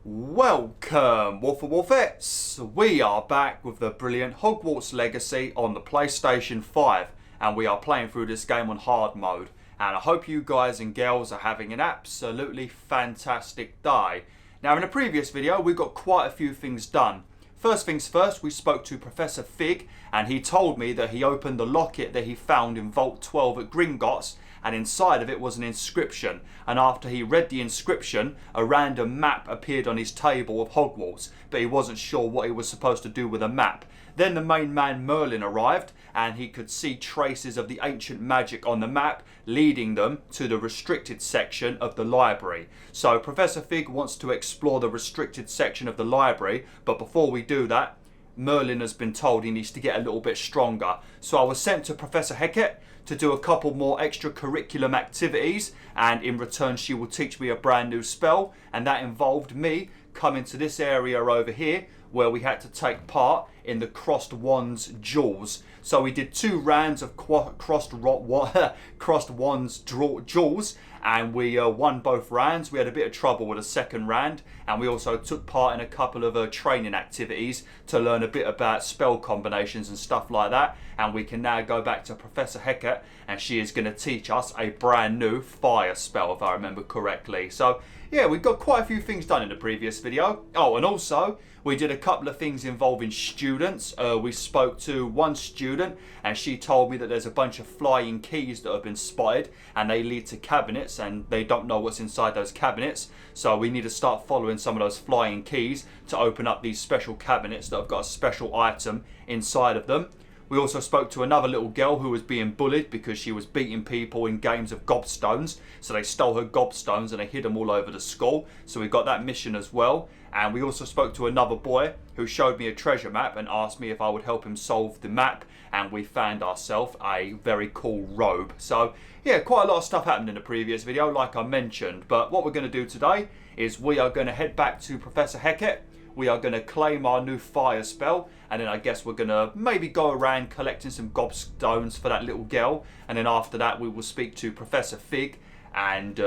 Welcome, Wolf and Wolfettes! We are back with the brilliant Hogwarts Legacy on the PlayStation 5, and we are playing through this game on hard mode. And I hope you guys and girls are having an absolutely fantastic day. Now, in the previous video, we got quite a few things done. First things first, we spoke to Professor Fig, and he told me that he opened the locket that he found in Vault 12 at Gringotts, and inside of it was an inscription. And after he read the inscription, a random map appeared on his table of Hogwarts, but he wasn't sure what he was supposed to do with a map. Then the main man Merlin arrived, and he could see traces of the ancient magic on the map, leading them to the restricted section of the library. So Professor Fig wants to explore the restricted section of the library, but before we do that, Merlin has been told he needs to get a little bit stronger. So I was sent to Professor Hecat to do a couple more extracurriculum activities, and in return she will teach me a brand new spell, and that involved me coming to this area over here where we had to take part in the Crossed Wands duels. So we did 2 rounds of Crossed Wands duels, and we won both rounds. We had a bit of trouble with the second round, and we also took part in a couple of training activities to learn a bit about spell combinations and stuff like that. And we can now go back to Professor Hecat, and she is going to teach us a brand new fire spell, if I remember correctly. So yeah, we got quite a few things done in the previous video. Oh, and also we did a couple of things involving students. We spoke to one student, and she told me that there's a bunch of flying keys that have been spotted, and they lead to cabinets, and they don't know what's inside those cabinets. So we need to start following some of those flying keys to open up these special cabinets that have got a special item inside of them. We also spoke to another little girl who was being bullied because she was beating people in games of gobstones. So they stole her gobstones and they hid them all over the school. So we got that mission as well. And we also spoke to another boy who showed me a treasure map and asked me if I would help him solve the map. And we found ourselves a very cool robe. So yeah, quite a lot of stuff happened in the previous video, like I mentioned. But what we're going to do today is we are going to head back to Professor Hecat. We are going to claim our new fire spell, and then I guess we're going to maybe go around collecting some gobstones for that little girl, and then after that we will speak to Professor Fig and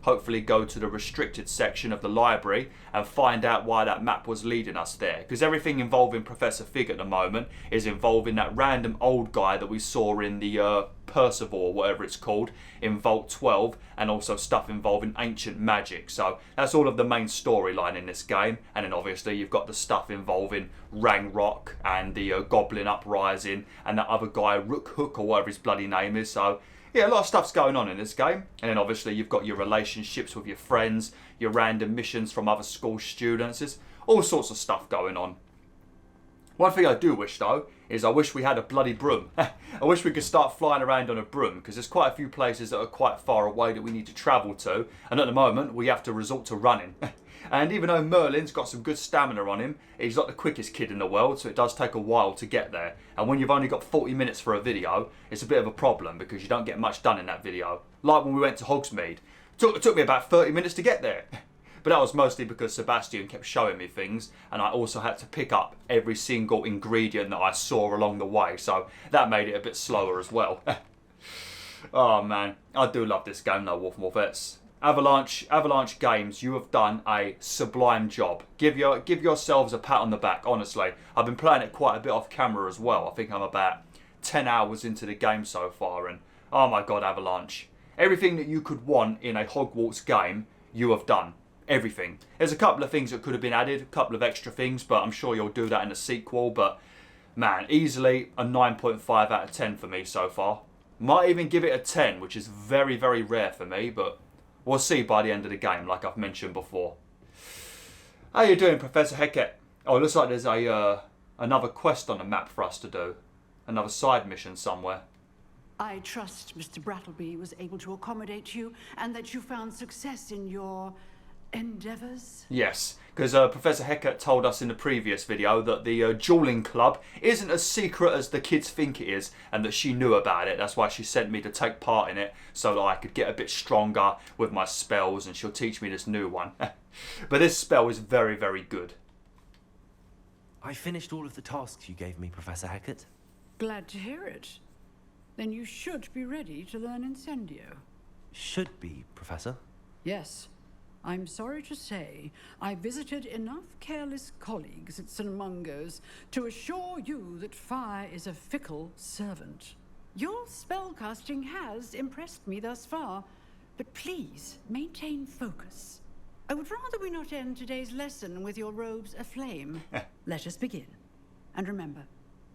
hopefully go to the restricted section of the library and find out why that map was leading us there. Because everything involving Professor Fig at the moment is involving that random old guy that we saw in the Percival, whatever it's called, in Vault 12, and also stuff involving ancient magic. So that's all of the main storyline in this game. And then obviously you've got the stuff involving Rangrock and the Goblin Uprising and that other guy Rook Hook, or whatever his bloody name is. So yeah, a lot of stuff's going on in this game. And then obviously you've got your relationships with your friends, your random missions from other school students. There's all sorts of stuff going on. One thing I do wish though is I wish we had a bloody broom. I wish we could start flying around on a broom, because there's quite a few places that are quite far away that we need to travel to, and at the moment we have to resort to running. And even though Merlin's got some good stamina on him, he's not the quickest kid in the world, so it does take a while to get there. And when you've only got 40 minutes for a video, it's a bit of a problem because you don't get much done in that video. Like when we went to Hogsmeade. It took me about 30 minutes to get there. But that was mostly because Sebastian kept showing me things, and I also had to pick up every single ingredient that I saw along the way, so that made it a bit slower as well. Oh man, I do love this game though, Wolf and Wolfettes. Avalanche Games, you have done a sublime job. Give yourselves a pat on the back, honestly. I've been playing it quite a bit off camera as well. I think I'm about 10 hours into the game so far, and oh my god, Avalanche. Everything that you could want in a Hogwarts game, you have done. Everything. There's a couple of things that could have been added, a couple of extra things, but I'm sure you'll do that in the sequel. But man, easily a 9.5 out of 10 for me so far. Might even give it a 10, which is very, very rare for me, but we'll see by the end of the game, like I've mentioned before. How you doing, Professor Hecat? Oh, it looks like there's another quest on the map for us to do. Another side mission somewhere. I trust Mr. Brattleby was able to accommodate you, and that you found success in your endeavours? Yes, because Professor Hecat told us in the previous video that the dueling club isn't as secret as the kids think it is, and that she knew about it. That's why she sent me to take part in it, so that I could get a bit stronger with my spells, and she'll teach me this new one. But this spell is very, very good. I finished all of the tasks you gave me, Professor Hecat. Glad to hear it. Then you should be ready to learn Incendio. Should be, Professor. Yes. I'm sorry to say, I visited enough careless colleagues at St. Mungo's to assure you that fire is a fickle servant. Your spellcasting has impressed me thus far, but please maintain focus. I would rather we not end today's lesson with your robes aflame. Let us begin. And remember,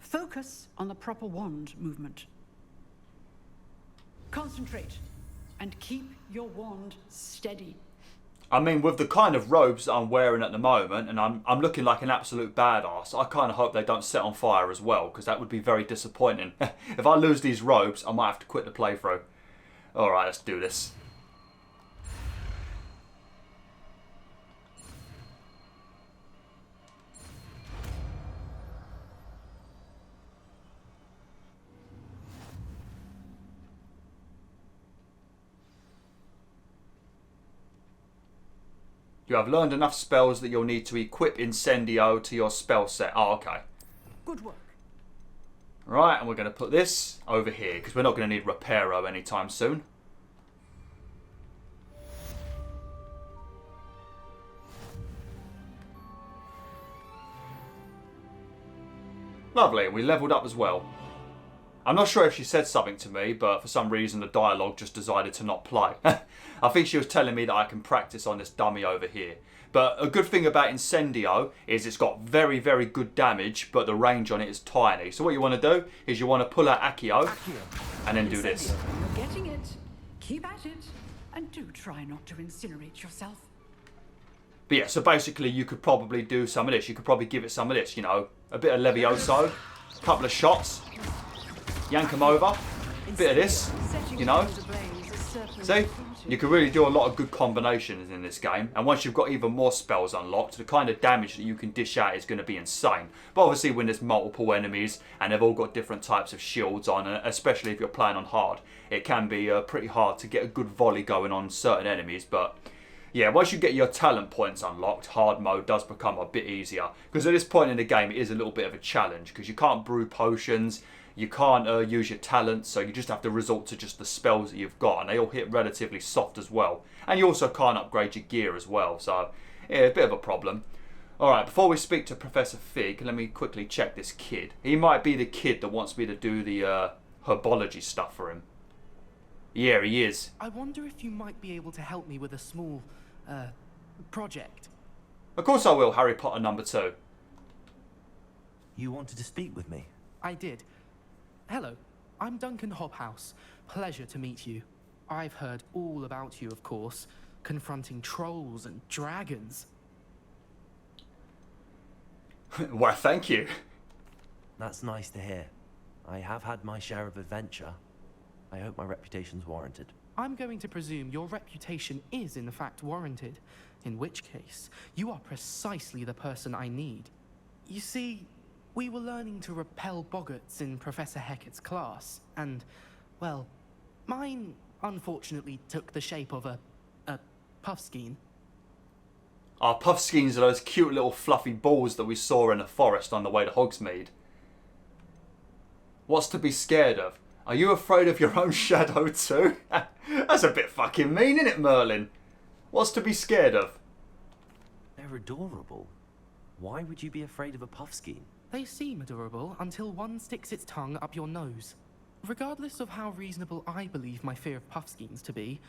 focus on the proper wand movement. Concentrate, and keep your wand steady. I mean, with the kind of robes that I'm wearing at the moment, and I'm looking like an absolute badass, I kind of hope they don't set on fire as well, because that would be very disappointing. If I lose these robes, I might have to quit the playthrough. Alright, let's do this. You have learned enough spells that you'll need to equip Incendio to your spell set. Oh, okay. Good work. Right, and we're going to put this over here, because we're not going to need Reparo anytime soon. Lovely, we leveled up as well. I'm not sure if she said something to me, but for some reason the dialogue just decided to not play. I think she was telling me that I can practice on this dummy over here. But a good thing about Incendio is it's got very, very good damage, but the range on it is tiny. So what you want to do is you want to pull out Accio and then do this. You're getting it. Keep at it. And do try not to incinerate yourself. But yeah, so basically you could probably do some of this. You could probably give it some of this, you know. A bit of Levioso, a couple of shots, yank them over, a bit of this, you know. See? You can really do a lot of good combinations in this game, and once you've got even more spells unlocked, the kind of damage that you can dish out is going to be insane. But obviously when there's multiple enemies and they've all got different types of shields on, especially if you're playing on hard, it can be pretty hard to get a good volley going on certain enemies. But yeah, once you get your talent points unlocked, hard mode does become a bit easier, because at this point in the game it is a little bit of a challenge, because you can't brew potions. You can't use your talents, so you just have to resort to just the spells that you've got, and they all hit relatively soft as well. And you also can't upgrade your gear as well, so yeah, a bit of a problem. Alright, before we speak to Professor Fig, let me quickly check this kid. He might be the kid that wants me to do the herbology stuff for him. Yeah, he is. I wonder if you might be able to help me with a small, project. Of course I will, Harry Potter #2. You wanted to speak with me? I did. Hello, I'm Duncan Hobhouse. Pleasure to meet you. I've heard all about you, of course, confronting trolls and dragons. Why, thank you. That's nice to hear. I have had my share of adventure. I hope my reputation's warranted. I'm going to presume your reputation is in fact warranted, in which case, you are precisely the person I need. You see, we were learning to repel boggarts in Professor Hecat's class, and, well, mine unfortunately took the shape of a puffskein. Our puffskeins are those cute little fluffy balls that we saw in the forest on the way to Hogsmeade. What's to be scared of? Are you afraid of your own shadow too? That's a bit fucking mean, isn't it, Merlin? What's to be scared of? They're adorable. Why would you be afraid of a puffskein? They seem adorable until one sticks its tongue up your nose. Regardless of how reasonable I believe my fear of puffskeins to be,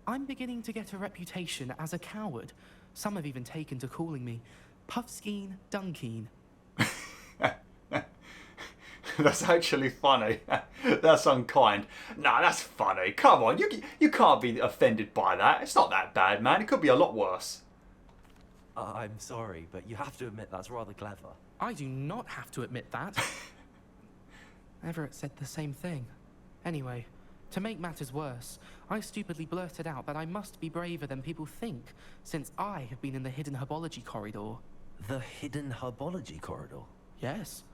I'm beginning to get a reputation as a coward. Some have even taken to calling me Puffskein Dunkeen. That's actually funny. That's unkind. Nah, that's funny. Come on, you can't be offended by that. It's not that bad, man. It could be a lot worse. I'm sorry, but you have to admit that's rather clever. I do not have to admit that. Everett said the same thing. Anyway, to make matters worse, I stupidly blurted out that I must be braver than people think, since I have been in the hidden herbology corridor. The hidden herbology corridor? Yes.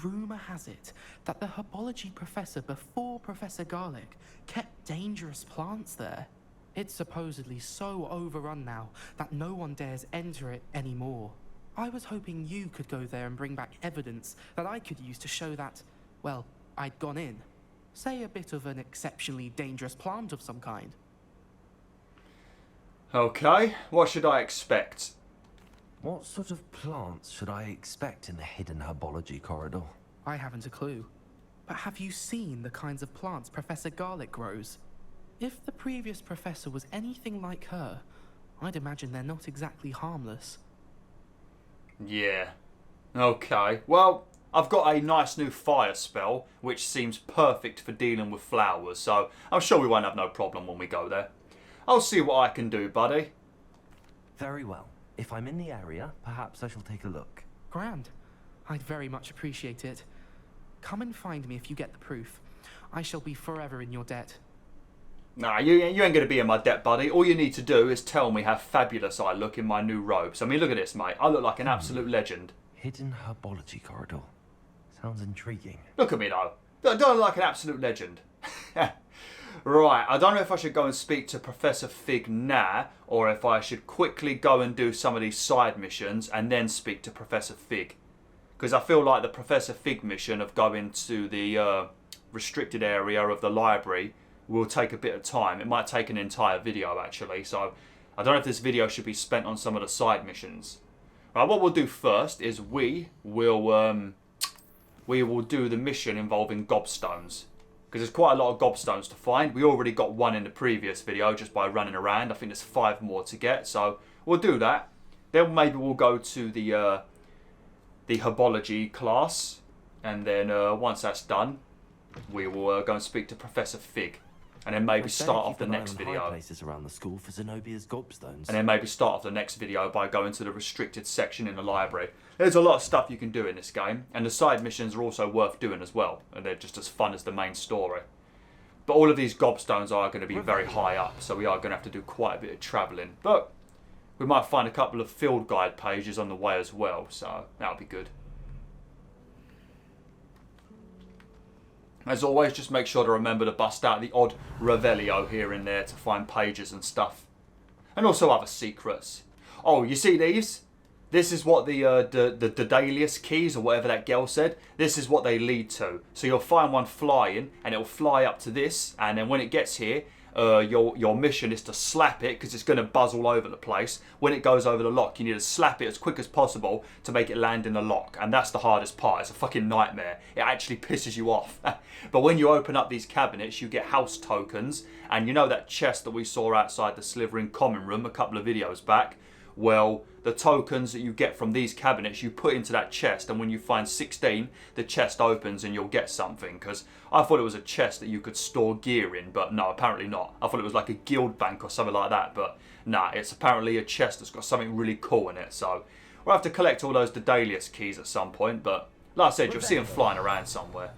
Rumour has it that the herbology professor before Professor Garlick kept dangerous plants there. It's supposedly so overrun now that no one dares enter it anymore. I was hoping you could go there and bring back evidence that I could use to show that, well, I'd gone in. Say a bit of an exceptionally dangerous plant of some kind. Okay, what should I expect? What sort of plants should I expect in the hidden herbology corridor? I haven't a clue. But have you seen the kinds of plants Professor Garlick grows? If the previous professor was anything like her, I'd imagine they're not exactly harmless. Yeah. Okay, well, I've got a nice new fire spell, which seems perfect for dealing with flowers, so I'm sure we won't have no problem when we go there. I'll see what I can do, buddy. Very well. If I'm in the area, perhaps I shall take a look. Grand. I'd very much appreciate it. Come and find me if you get the proof. I shall be forever in your debt. Nah, you ain't going to be in my debt, buddy. All you need to do is tell me how fabulous I look in my new robes. I mean, look at this, mate. I look like an absolute legend. Hidden herbology corridor. Sounds intriguing. Look at me, though. Don't I look like an absolute legend? Right, I don't know if I should go and speak to Professor Fig now, or if I should quickly go and do some of these side missions and then speak to Professor Fig. Because I feel like the Professor Fig mission of going to the restricted area of the library will take a bit of time. It might take an entire video, actually, so I don't know if this video should be spent on some of the side missions. Right, what we'll do first is we will do the mission involving gobstones. Because there's quite a lot of gobstones to find. We already got one in the previous video just by running around. I think there's 5 more to get, so we'll do that. Then maybe we'll go to the herbology class, and then once that's done, we will go and speak to Professor Fig, and then maybe start off the next video. Places around the school for Zenobia's gobstones. And then maybe start off the next video by going to the restricted section in the library. There's a lot of stuff you can do in this game, and the side missions are also worth doing as well, and they're just as fun as the main story. But all of these gobstones are going to be very high up, so we are going to have to do quite a bit of travelling. But we might find a couple of field guide pages on the way as well, so that'll be good. As always, just make sure to remember to bust out the odd Revelio here and there to find pages and stuff. And also other secrets. Oh, you see these? This is what the Daedalus keys, or whatever that girl said, this is what they lead to. So you'll find one flying, and it'll fly up to this, and then when it gets here, your mission is to slap it, because it's going to buzz all over the place. When it goes over the lock, you need to slap it as quick as possible to make it land in the lock, and that's the hardest part. It's a fucking nightmare. It actually pisses you off. But when you open up these cabinets, you get house tokens, and you know that chest that we saw outside the Slytherin common room a couple of videos back? Well, the tokens that you get from these cabinets you put into that chest, and when you find 16, the chest opens and you'll get something. Because I thought it was a chest that you could store gear in, but no, apparently not. I thought it was like a guild bank or something like that, but nah, it's apparently a chest that's got something really cool in it. So we'll have to collect all those Daedalus keys at some point, but like I said, you'll see them flying around somewhere.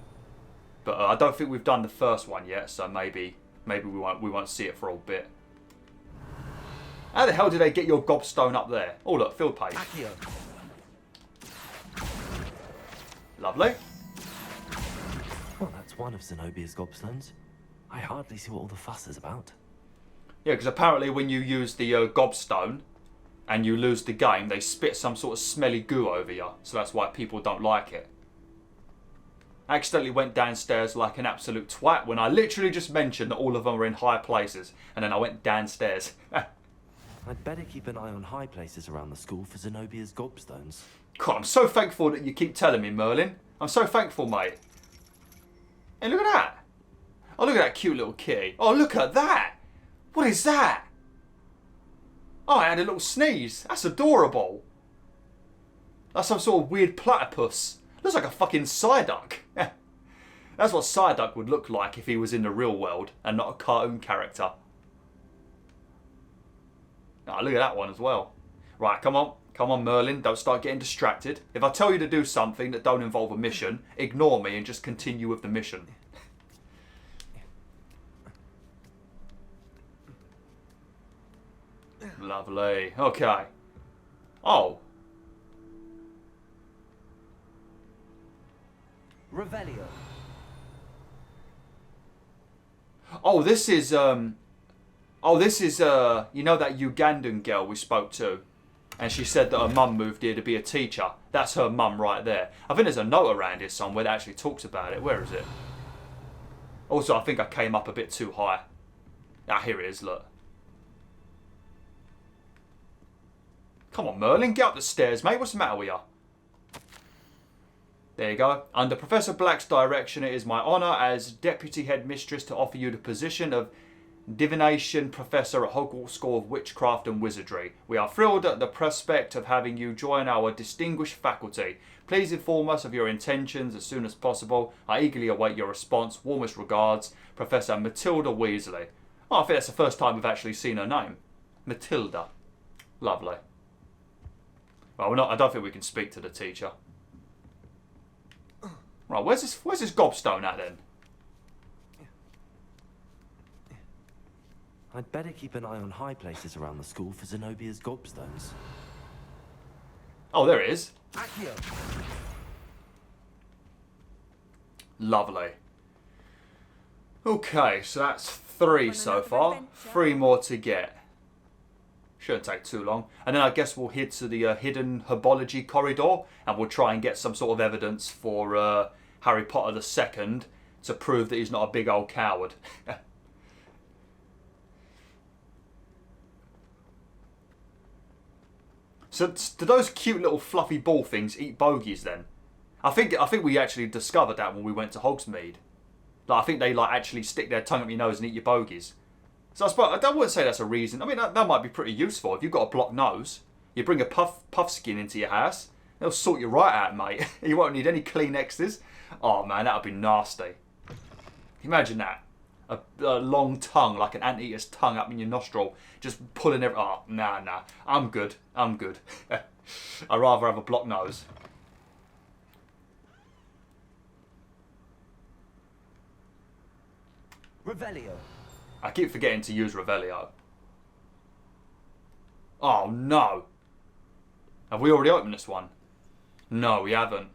But I don't think we've done the first one yet, so maybe we won't see it for a bit. How the hell did they get your gobstone up there? Oh look, field page. Accio. Lovely. Well, that's one of Zenobia's gobstones. I hardly see what all the fuss is about. Yeah, because apparently when you use the gobstone and you lose the game, they spit some sort of smelly goo over you. So that's why people don't like it. I accidentally went downstairs like an absolute twat when I literally just mentioned that all of them were in high places. And then I went downstairs. I'd better keep an eye on high places around the school for Zenobia's gobstones. God, I'm so thankful that you keep telling me, Merlin. I'm so thankful, mate. Hey, look at that. Oh, look at that cute little kitty. Oh, look at that. What is that? Oh, I had a little sneeze. That's adorable. That's some sort of weird platypus. Looks like a fucking Psyduck. That's what Psyduck would look like if he was in the real world and not a cartoon character. Oh, look at that one as well. Right, come on. Come on, Merlin. Don't start getting distracted. If I tell you to do something that don't involve a mission, ignore me and just continue with the mission. Lovely. Okay. Oh. Revelio. Oh, this is, Oh, this is, you know that Ugandan girl we spoke to? And she said that her mum moved here to be a teacher. That's her mum right there. I think there's a note around here somewhere that actually talks about it. Where is it? Also, I think I came up a bit too high. Ah, here it is, look. Come on, Merlin, get up the stairs, mate. What's the matter with you? There you go. Under Professor Black's direction, it is my honour as Deputy Headmistress to offer you the position of Divination Professor at Hogwarts School of Witchcraft and Wizardry. We are thrilled at the prospect of having you join our distinguished faculty. Please inform us of your intentions as soon as possible. I eagerly await your response. Warmest regards, Professor Matilda Weasley. Oh, I think that's the first time we've actually seen her name. Matilda. Lovely. Well, I don't think we can speak to the teacher. Right, where's this gobstone at then? I'd better keep an eye on high places around the school for Zenobia's gobstones. Oh, there it is. Accio! Lovely. Okay, so that's 3 so far. 3 more to get. Shouldn't take too long. And then I guess we'll head to the hidden herbology corridor and we'll try and get some sort of evidence for Harry Potter II to prove that he's not a big old coward. So do those cute little fluffy ball things eat bogies then? I think we actually discovered that when we went to Hogsmeade. Like, I think they like actually stick their tongue up your nose and eat your bogies. So I suppose I wouldn't say that's a reason. I mean that might be pretty useful. If you've got a blocked nose, you bring a puff skin into your house, they'll sort you right out, mate. You won't need any Kleenexes. Oh man, that would be nasty. Imagine that. A long tongue, like an anteater's tongue up in your nostril, just pulling every... Oh, nah. I'm good. I'd rather have a blocked nose. Revelio. I keep forgetting to use Revelio. Oh, no. Have we already opened this one? No, we haven't.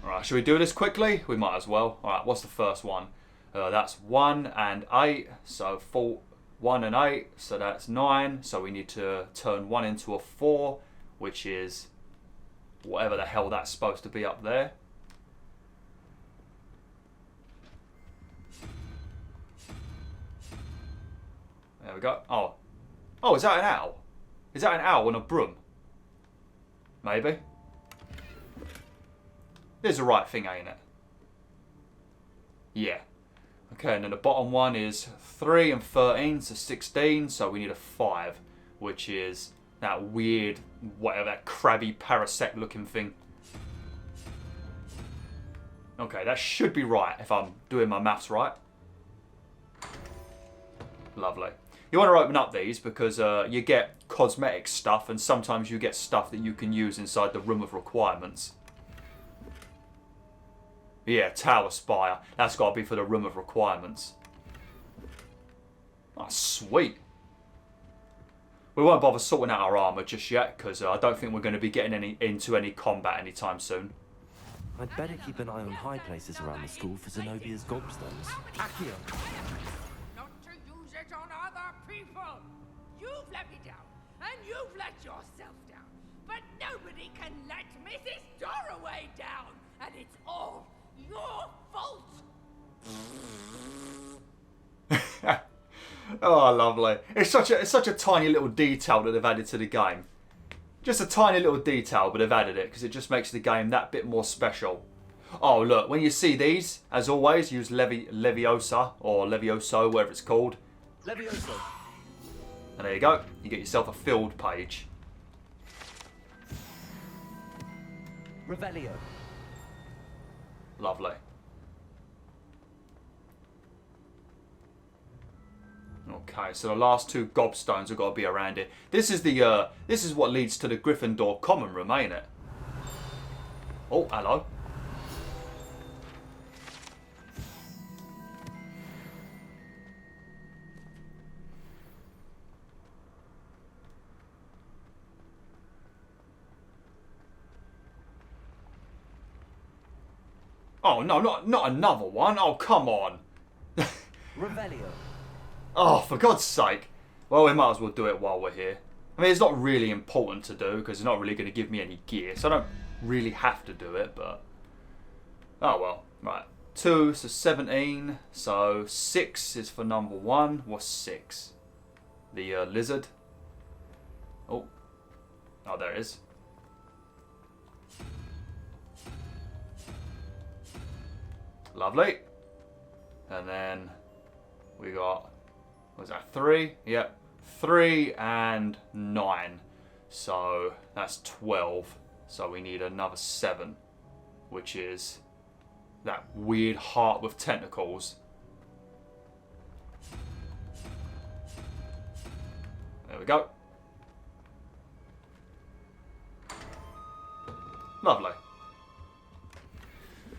Alright, should we do this quickly? We might as well. Alright, what's the first one? That's 1 and 8. So 1 and 8. So that's 9. So we need to turn 1 into a 4, which is whatever the hell that's supposed to be up there. There we go. Oh, is that an owl? Is that an owl and a broom? Maybe. This is the right thing, ain't it? Yeah. Okay, and then the bottom one is 3 and 13, so 16. So we need a 5, which is that weird, whatever, that crabby parasect looking thing. Okay, that should be right if I'm doing my maths right. Lovely. You want to open up these because you get cosmetic stuff and sometimes you get stuff that you can use inside the Room of Requirements. Yeah, Tower Spire. That's got to be for the Room of Requirements. Oh, sweet. We won't bother sorting out our armour just yet because I don't think we're going to be getting into any combat anytime soon. I'd better keep an eye on high places around the school for Zenobia's gobstones. Accio! Not to use it on other people! You've let me down, and you've let yourself down. But nobody can let Mrs. Dorraway down, and it's all your fault! Oh, lovely. It's such a tiny little detail that they've added to the game. Just a tiny little detail, but they've added it because it just makes the game that bit more special. Oh, look, when you see these, as always, use Leviosa or Levioso, whatever it's called. Levioso. And there you go. You get yourself a field page. Revelio. Lovely. Okay, so the last 2 gobstones have got to be around it. This is what leads to the Gryffindor common room, ain't it? Oh, hello. Oh no, not another one. Oh, come on. Revelio. Oh, for God's sake. Well, we might as well do it while we're here. I mean, it's not really important to do because it's not really going to give me any gear, so I don't really have to do it, but... Oh, well. Right. 2, so 17. So 6 is for number 1. What's 6? The lizard. Oh. Oh, there it is. Lovely. And then we got, what was that, 3? Yep. 3 and 9. So that's 12. So we need another 7, which is that weird heart with tentacles. There we go. Lovely.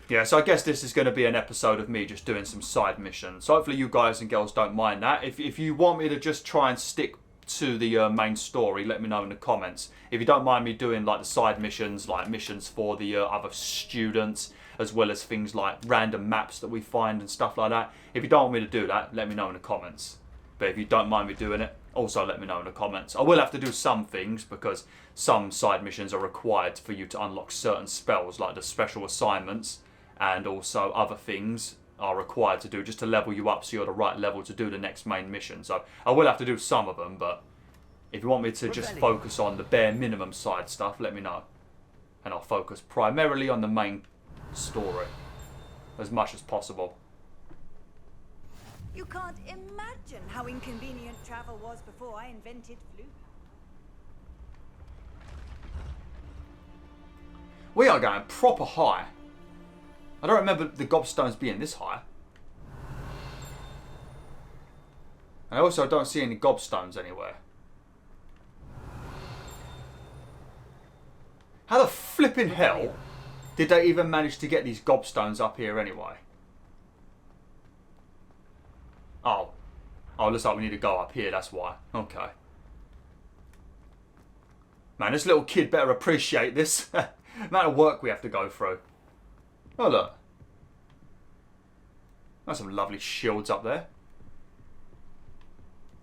Yeah, so I guess this is going to be an episode of me just doing some side missions. So hopefully you guys and girls don't mind that. If you want me to just try and stick to the main story, let me know in the comments. If you don't mind me doing like the side missions, like missions for the other students, as well as things like random maps that we find and stuff like that. If you don't want me to do that, let me know in the comments. But if you don't mind me doing it, also let me know in the comments. I will have to do some things because some side missions are required for you to unlock certain spells, like the special assignments, and also other things are required to do just to level you up so you're the right level to do the next main mission. So I will have to do some of them, but if you want me to just focus on the bare minimum side stuff, let me know. And I'll focus primarily on the main story as much as possible. You can't imagine how inconvenient travel was before I invented Floo. We are going proper high. I don't remember the gobstones being this high. I also don't see any gobstones anywhere. How the flipping hell did they even manage to get these gobstones up here anyway? Oh. Oh, looks like we need to go up here, that's why. Okay. Man, this little kid better appreciate this amount of work we have to go through. Oh, look. There's some lovely shields up there.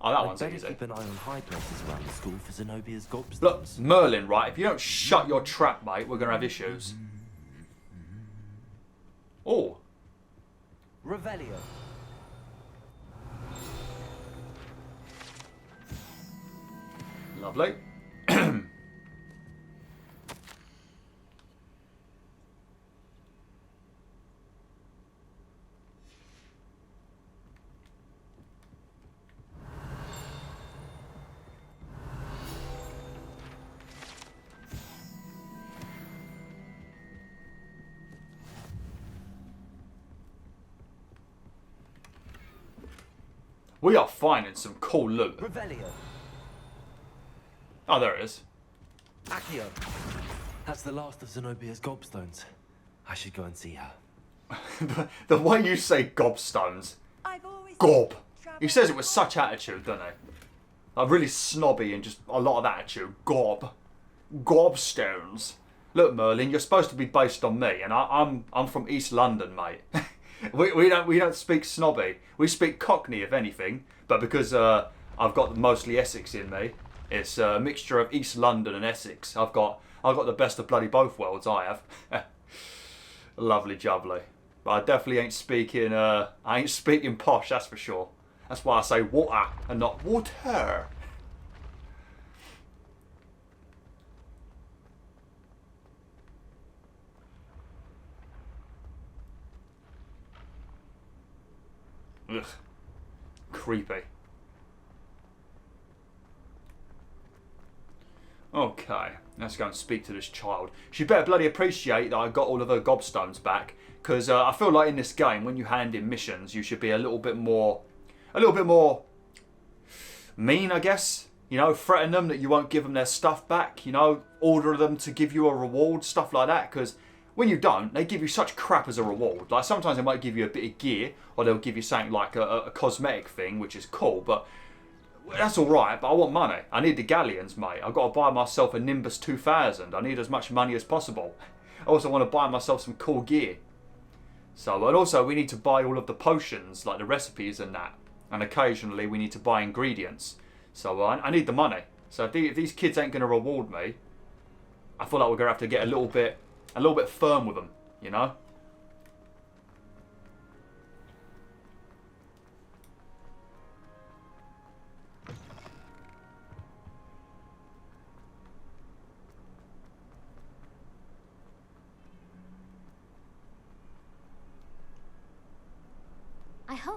Oh, that one's easy. Keep an eye on high places around the school for Zenobia's gobstones. Look, Merlin, right? If you don't shut your trap, mate, we're going to have issues. Oh. Revelio. Lovely. We are finding some cool loot. Revelio. Oh, there it is. Accio. That's the last of Zenobia's gobstones. I should go and see her. The way you say gobstones. I've always Gob. travel He says it with such attitude, doesn't he? Like really snobby and just a lot of attitude. Gob. Gobstones. Look, Merlin, you're supposed to be based on me, and I'm from East London, mate. we don't speak snobby. We speak Cockney, if anything. But because I've got mostly Essex in me, it's a mixture of East London and Essex. I've got the best of bloody both worlds. I have. Lovely jubbly. But I definitely ain't speaking. I ain't speaking posh. That's for sure. That's why I say water and not water. Ugh. Creepy. Okay, let's go and speak to this child. She better bloody appreciate that I got all of her gobstones back, because I feel like in this game, when you hand in missions, you should be a little bit more mean, I guess. You know, threaten them that you won't give them their stuff back. You know, order them to give you a reward, stuff like that. Because when you don't, they give you such crap as a reward. Like sometimes they might give you a bit of gear, or they'll give you something like a cosmetic thing, which is cool, but that's alright, but I want money. I need the galleons, mate. I've got to buy myself a Nimbus 2000. I need as much money as possible. I also want to buy myself some cool gear. So, and also we need to buy all of the potions, like the recipes and that. And occasionally we need to buy ingredients. So I need the money. So if these kids ain't going to reward me, I feel like we're going to have to get a little bit firm with them, you know?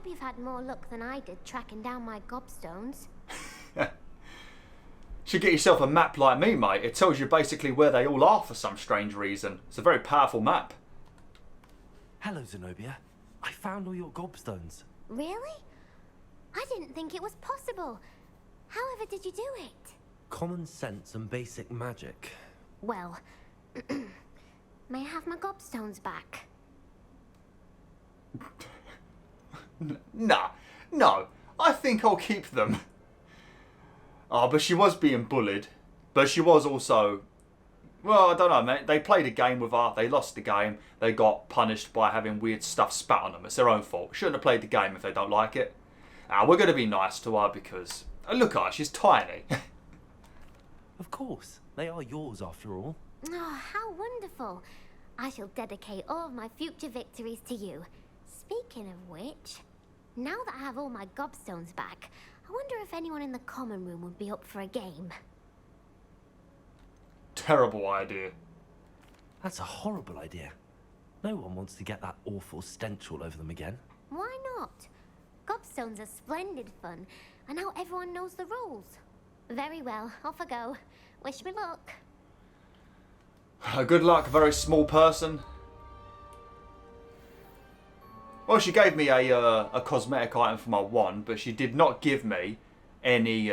hope you've had more luck than I did tracking down my gobstones. Should get yourself a map like me, mate. It tells you basically where they all are for some strange reason. It's a very powerful map. Hello, Zenobia. I found all your gobstones. Really? I didn't think it was possible. However did you do it? Common sense and basic magic. Well, may I have my gobstones back? Nah, no. I think I'll keep them. Oh, but she was being bullied. But she was also... Well, I don't know, mate. They played a game with her. They lost the game. They got punished by having weird stuff spat on them. It's their own fault. Shouldn't have played the game if they don't like it. We're going to be nice to her because... look at her. She's tiny. Of course. They are yours after all. Oh, how wonderful. I shall dedicate all of my future victories to you. Speaking of which, now that I have all my gobstones back, I wonder if anyone in the common room would be up for a game. Terrible idea. That's a horrible idea. No one wants to get that awful stench all over them again. Why not? Gobstones are splendid fun, and now everyone knows the rules. Very well, off I go. Wish me luck. Good luck, very small person. Well, she gave me a cosmetic item for my wand, but she did not give me any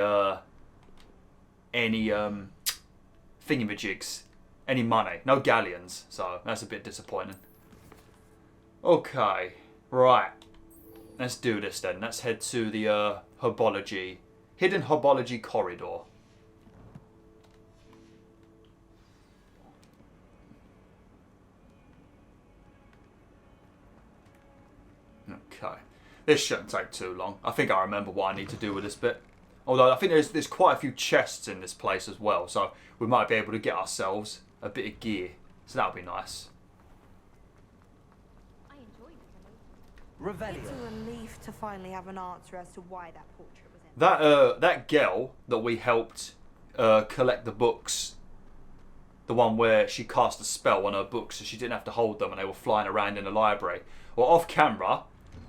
thingamajigs, any money, no galleons. So that's a bit disappointing. Okay, right. Let's do this then. Let's head to the hidden herbology corridor. Okay, this shouldn't take too long. I think I remember what I need to do with this bit. Although I think there's quite a few chests in this place as well, so we might be able to get ourselves a bit of gear. So that'll be nice. I enjoyed it. Revelio. It's a relief to finally have an answer as to why that portrait was in. That girl that we helped collect the books, the one where she cast a spell on her books so she didn't have to hold them and they were flying around in the library. Well, off camera,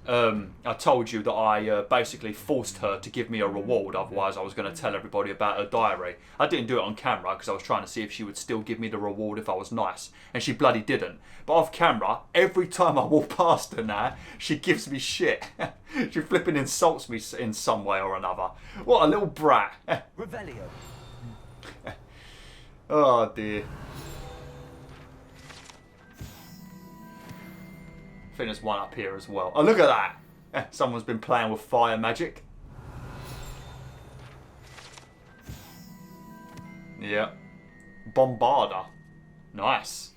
I told you that I basically forced her to give me a reward, otherwise I was going to tell everybody about her diary. I didn't do it on camera because I was trying to see if she would still give me the reward if I was nice, and she bloody didn't. But off camera, every time I walk past her now, she gives me shit. She flipping insults me in some way or another. What a little brat. Revelio. Oh dear. I think there's one up here as well. Oh, look at that! Someone's been playing with fire magic. Yeah. Bombarder. Nice.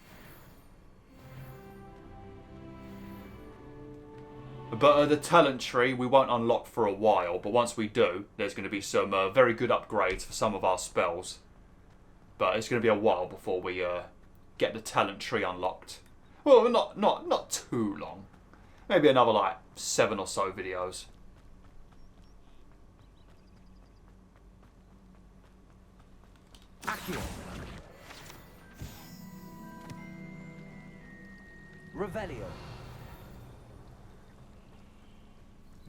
But the talent tree we won't unlock for a while, but once we do, there's going to be some very good upgrades for some of our spells. But it's going to be a while before we get the talent tree unlocked. Well, not too long. Maybe another like 7 or so videos. Accio. Revelio.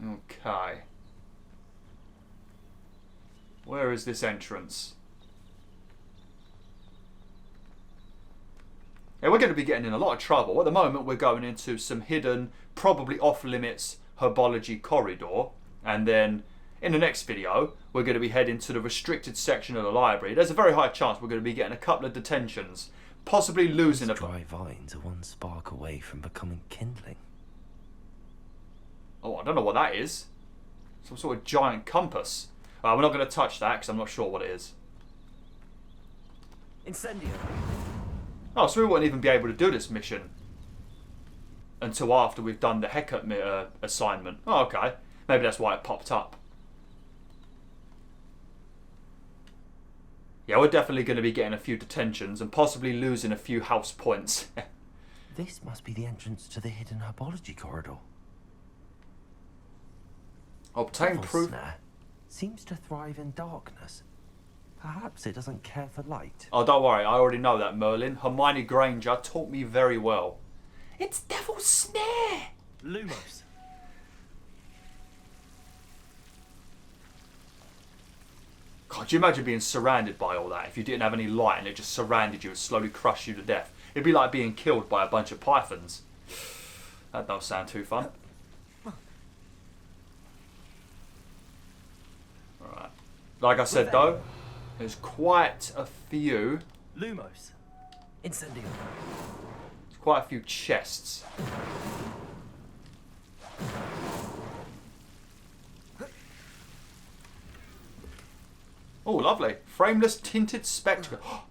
Okay. Where is this entrance? Yeah, we're going to be getting in a lot of trouble. At the moment, we're going into some hidden, probably off-limits herbology corridor. And then, in the next video, we're going to be heading to the restricted section of the library. There's a very high chance we're going to be getting a couple of detentions. Possibly losing These dry vines are one spark away from becoming kindling. Oh, I don't know what that is. Some sort of giant compass. We're not going to touch that because I'm not sure what it is. Incendio. Oh, so we won't even be able to do this mission until after we've done the Hecate assignment. Oh, okay. Maybe that's why it popped up. Yeah, we're definitely going to be getting a few detentions and possibly losing a few house points. This must be the entrance to the hidden herbology corridor. Obtain Devil's proof. Snare seems to thrive in darkness. Perhaps it doesn't care for light. Oh, don't worry. I already know that, Merlin. Hermione Granger taught me very well. It's Devil's Snare! Lumos. God, do you imagine being surrounded by all that if you didn't have any light and it just surrounded you and slowly crushed you to death? It'd be like being killed by a bunch of pythons. That don't sound too fun. Alright. Like I said though, there's quite a few... Lumos. Incendio. There's quite a few chests. Oh, lovely. Frameless tinted spectacle.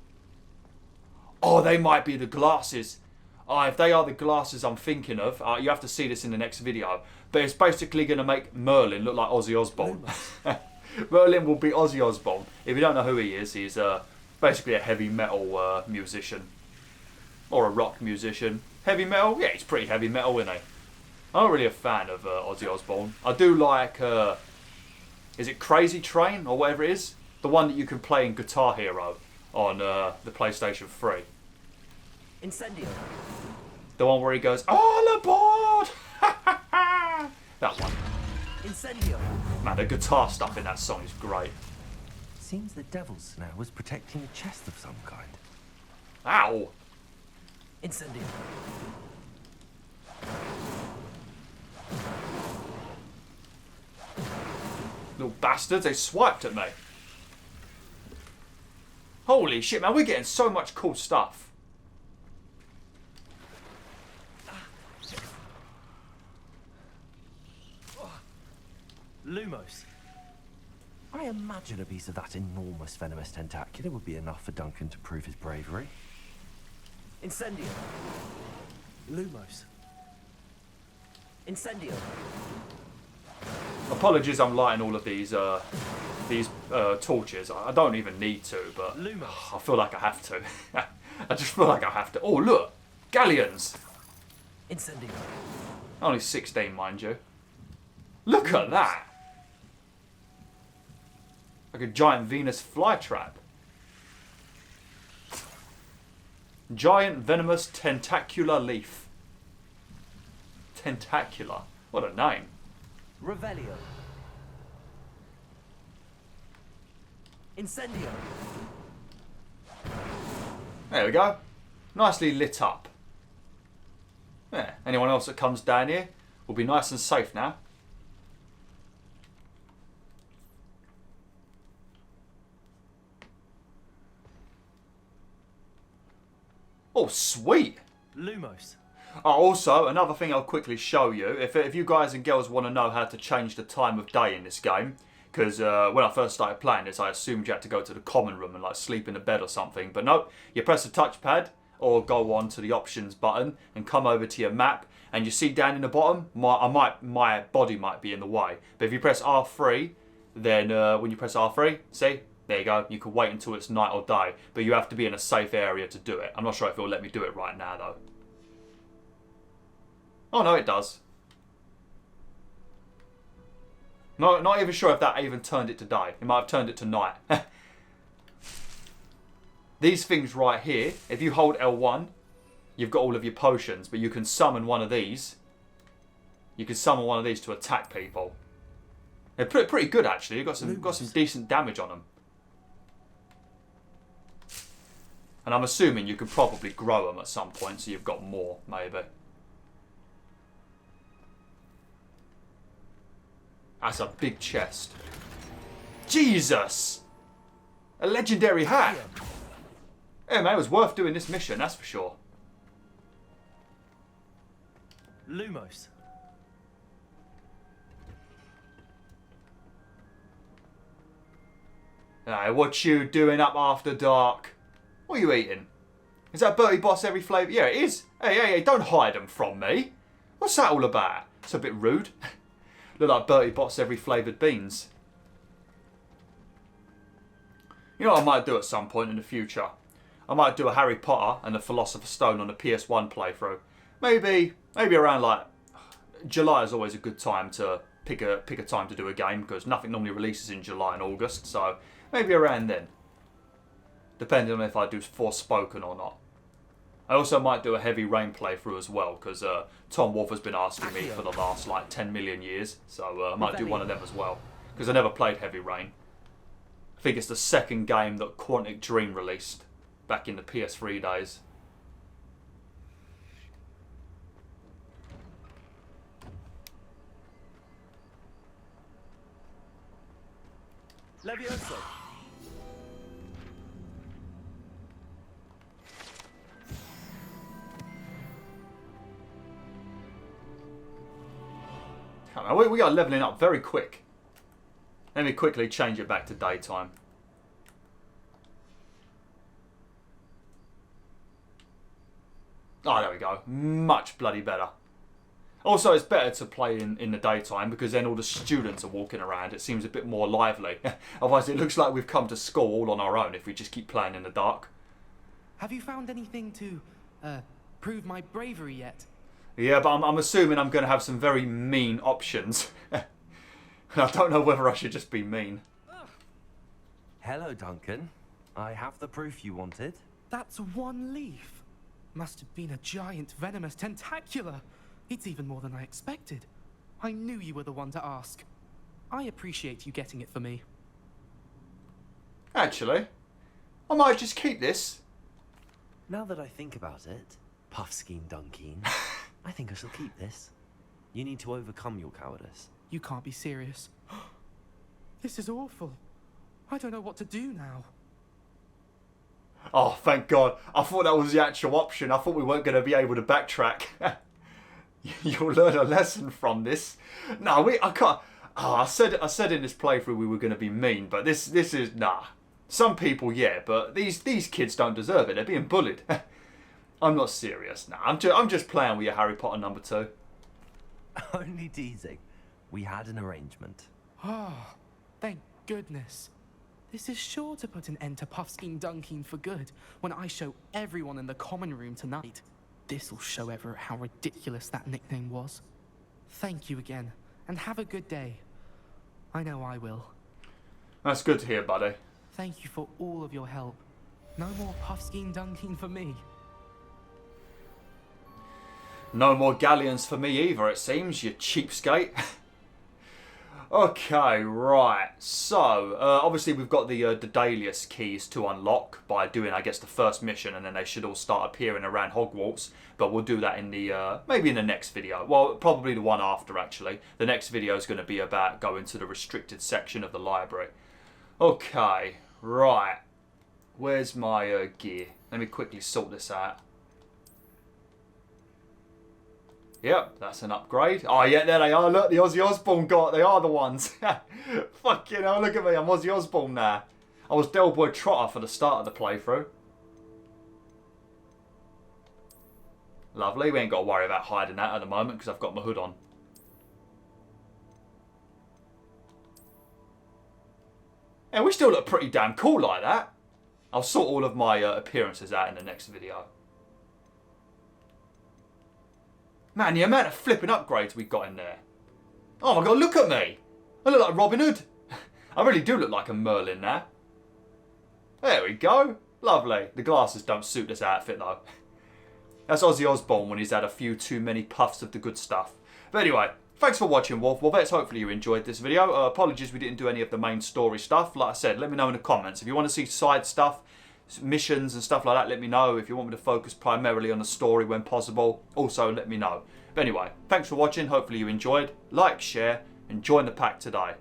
Oh, they might be the glasses. If they are the glasses I'm thinking of, you have to see this in the next video. But it's basically going to make Merlin look like Ozzy Osbourne. Merlin will be Ozzy Osbourne. If you don't know who he is, he's basically a heavy metal musician. Or a rock musician. Heavy metal? Yeah, he's pretty heavy metal, isn't he? I'm not really a fan of Ozzy Osbourne. I do like, is it Crazy Train or whatever it is? The one that you can play in Guitar Hero on the PlayStation 3. Incendio. The one where he goes, all aboard! That one. Incendio. Man, the guitar stuff in that song is great. Seems the Devil's Snare was protecting a chest of some kind. Ow! Incendio. Little bastards, they swiped at me. Holy shit, man, we're getting so much cool stuff. Lumos. I imagine a piece of that enormous venomous tentacular would be enough for Duncan to prove his bravery. Incendio. Lumos. Incendio. Apologies, I'm lighting all of these torches. I don't even need to, but Lumos. I feel like I have to. I just feel like I have to. Oh, look! Galleons! Incendio. Only 16, mind you. Look at that! Like a giant Venus flytrap. Giant venomous tentacular leaf. Tentacular. What a name. Revelio. Incendio. There we go. Nicely lit up. Yeah, anyone else that comes down here will be nice and safe now. Oh, sweet. Lumos. Oh, also, another thing I'll quickly show you, if you guys and girls want to know how to change the time of day in this game, because when I first started playing this, I assumed you had to go to the common room and like sleep in the bed or something, but no, you press the touchpad or go on to the options button and come over to your map, and you see down in the bottom, my body might be in the way, but if you press R3, then when you press R3, see? There you go, you can wait until it's night or day, but you have to be in a safe area to do it. I'm not sure if it'll let me do it right now though. Oh no, it does. No, not even sure if that even turned it to day. It might have turned it to night. These things right here, if you hold L1, you've got all of your potions, but you can summon one of these. You can summon one of these to attack people. They're pretty good actually. You've got some decent damage on them. And I'm assuming you could probably grow them at some point, so you've got more, maybe. That's a big chest. Jesus! A legendary hat! Yeah, man, it was worth doing this mission, that's for sure. Lumos. Hey, what you doing up after dark? What are you eating? Is that Bertie Bott's every flavour? Yeah, it is. Hey, don't hide them from me. What's that all about? It's a bit rude. Look like Bertie Bott's every flavoured beans. You know what I might do at some point in the future? I might do a Harry Potter and the Philosopher's Stone on the PS1 playthrough. Maybe around like... July is always a good time to pick a time to do a game, because nothing normally releases in July and August, so maybe around then. Depending on if I do Forspoken or not. I also might do a Heavy Rain playthrough as well, because Tom Wolf has been asking me for the last like 10 million years, so I might do one of them as well, because I never played Heavy Rain. I think it's the second game that Quantic Dream released back in the PS3 days. Levioso. Come on, we are leveling up very quick. Let me quickly change it back to daytime. Oh, there we go. Much bloody better. Also, it's better to play in the daytime because then all the students are walking around. It seems a bit more lively. Otherwise, it looks like we've come to school all on our own if we just keep playing in the dark. Have you found anything to, prove my bravery yet? Yeah, but I'm assuming I'm going to have some very mean options. I don't know whether I should just be mean. Hello, Duncan. I have the proof you wanted. That's one leaf. Must have been a giant venomous tentacula. It's even more than I expected. I knew you were the one to ask. I appreciate you getting it for me. Actually, I might just keep this. Now that I think about it, Puffskein Dunkeen, I think I shall keep this. You need to overcome your cowardice. You can't be serious. This is awful. I don't know what to do now. Oh, thank God. I thought that was the actual option. I thought we weren't going to be able to backtrack. You'll learn a lesson from this. No, I can't. Oh, I said in this playthrough we were going to be mean, but this is nah. Some people, yeah, but these kids don't deserve it. They're being bullied. I'm not serious. Nah, I'm just playing with your Harry Potter #2. Only teasing. We had an arrangement. Oh, thank goodness. This is sure to put an end to Puffskein Dunkeen for good when I show everyone in the common room tonight. This'll show Everett how ridiculous that nickname was. Thank you again, and have a good day. I know I will. That's good to hear, buddy. Thank you for all of your help. No more Puffskein Dunkeen for me. No more galleons for me either, it seems, you cheapskate. Okay, right. So, obviously we've got the Daedalus keys to unlock by doing, I guess, the first mission, and then they should all start appearing around Hogwarts. But we'll do that in the, maybe in the next video. Well, probably the one after, actually. The next video is going to be about going to the restricted section of the library. Okay, right. Where's my gear? Let me quickly sort this out. Yep, that's an upgrade. Oh, yeah, there they are. Look, the Ozzy Osbourne got. They are the ones. Fucking hell, look at me. I'm Ozzy Osbourne now. I was Delboy Trotter for the start of the playthrough. Lovely. We ain't got to worry about hiding that at the moment because I've got my hood on. And we still look pretty damn cool like that. I'll sort all of my appearances out in the next video. Man, the amount of flipping upgrades we got in there. Oh my God, look at me. I look like Robin Hood. I really do look like a Merlin now. There we go. Lovely. The glasses don't suit this outfit though. That's Ozzy Osbourne when he's had a few too many puffs of the good stuff. But anyway, thanks for watching, Wolf. Hopefully you enjoyed this video. Apologies we didn't do any of the main story stuff. Like I said, let me know in the comments. If you want to see side stuff, missions and stuff like that, let me know. If you want me to focus primarily on the story when possible, also let me know. But anyway, thanks for watching. Hopefully you enjoyed. Like, share, and join the pack today.